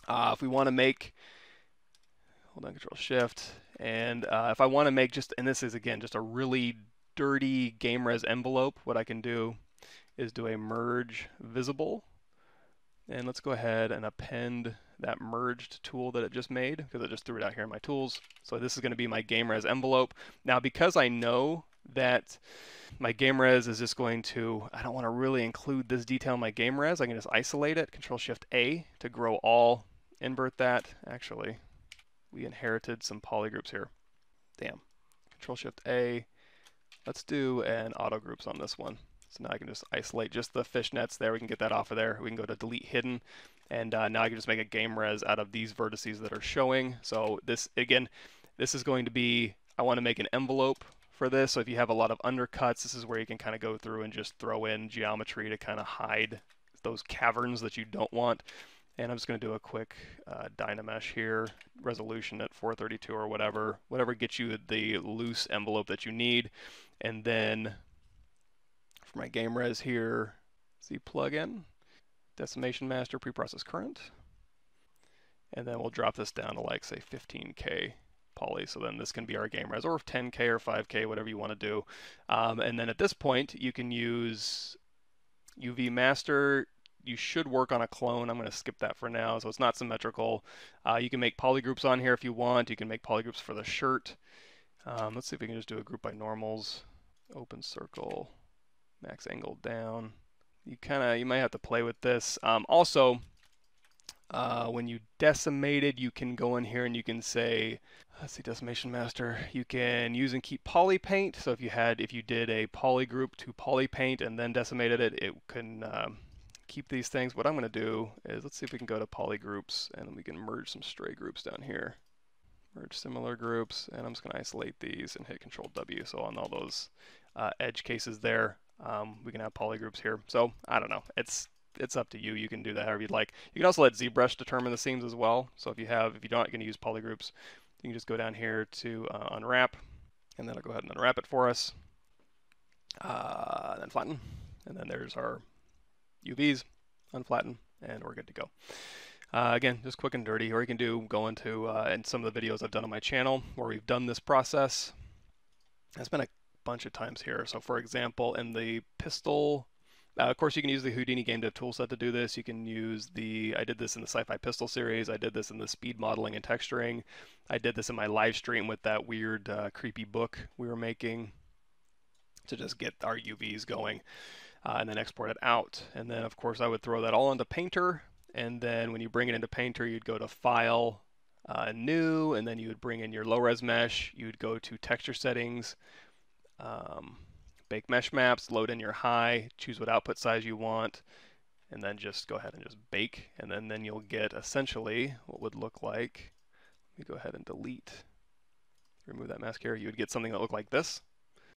If we want to make, hold on, Control Shift, and if I want to make just, and this is again just a really dirty game res envelope, what I can do is do a merge visible, and let's go ahead and append that merged tool that it just made, because I just threw it out here in my tools. So this is going to be my game res envelope. Now, because I know that my game res is just going to, I don't want to really include this detail in my game res, I can just isolate it, Control Shift A to grow all, invert that. Actually, we inherited some polygroups here. Damn. Control Shift A. Let's do an auto groups on this one. So now I can just isolate just the fishnets there. We can get that off of there. We can go to delete hidden. And now I can just make a game res out of these vertices that are showing. So this, again, this is going to be, I want to make an envelope for this. So if you have a lot of undercuts, this is where you can kind of go through and just throw in geometry to kind of hide those caverns that you don't want. And I'm just going to do a quick Dynamesh here, resolution at 432 or whatever gets you the loose envelope that you need. And then for my game res here, Z plugin, decimation master, preprocess current. And then we'll drop this down to like, say, 15K poly. So then this can be our game res, or 10K or 5K, whatever you want to do. And then at this point, you can use UV master. You should work on a clone. I'm going to skip that for now, so it's not symmetrical. You can make polygroups on here if you want. You can make polygroups for the shirt. Let's see if we can just do a group by normals. Open circle, max angle down. You might have to play with this. Also, when you decimated, you can go in here and you can say, let's see, decimation master. You can use and keep poly paint. So if you did a poly group to poly paint and then decimated it, it can keep these things. What I'm going to do is, let's see if we can go to poly groups and we can merge some stray groups down here. Merge similar groups, and I'm just going to isolate these and hit Control W. So on all those edge cases there, we can have poly groups here. So I don't know. It's up to you. You can do that however you'd like. You can also let ZBrush determine the seams as well. So if you're not going to use poly groups, you can just go down here to unwrap, and then I'll go ahead and unwrap it for us. Then flatten, and then there's our UVs, unflatten, and we're good to go. Again, just quick and dirty, or you can go into in some of the videos I've done on my channel where we've done this process. It's been a bunch of times here. So for example, in the pistol, of course you can use the Houdini Game Dev toolset to do this. You can use I did this in the Sci-Fi Pistol series. I did this in the speed modeling and texturing. I did this in my live stream with that weird creepy book we were making to just get our UVs going. And then export it out. And then of course I would throw that all into Painter, and then when you bring it into Painter, you'd go to File, New, and then you would bring in your low res mesh. You would go to Texture Settings, Bake Mesh Maps, load in your high, choose what output size you want, and then just go ahead and just bake, and then you'll get essentially what would look like, let me go ahead and remove that mask here, you would get something that looked like this.